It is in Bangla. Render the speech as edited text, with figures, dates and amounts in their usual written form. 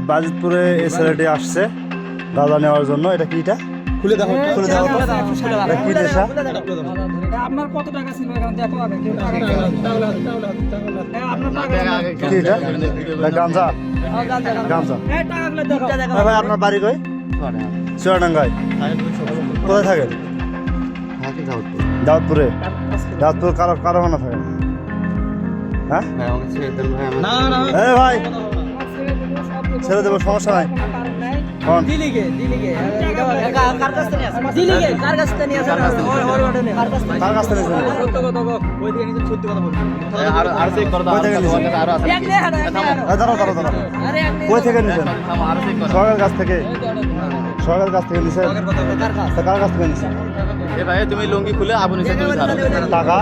বাজিতপুরে এই ছেলেটি আসছে দাদা নেওয়ার জন্য। এটা কি? এটা খুলে দেখো, খুলে দেখো কি নেশা। আপনার কত টাকা ছিল দেখো আগে কি এটা? গাঞ্জা, গাঞ্জা। ভাই আপনার বাড়ি কই? চুয়াডাঙ্গায়। কোথায় থাকেন? দাউদপুরে। দাউদপুর কারখানা থাকেন? হ্যাঁ ভাই ছেড়ে দেবো, সমস্যা নাই। কার কাছ থেকে নিয়েছেন? সরকারের কাছ থেকে। সরকারের কাছ থেকে নিছেন? কার কাছ থেকে নিছেন? তুমি লুঙ্গি খুলে আপনি টাকা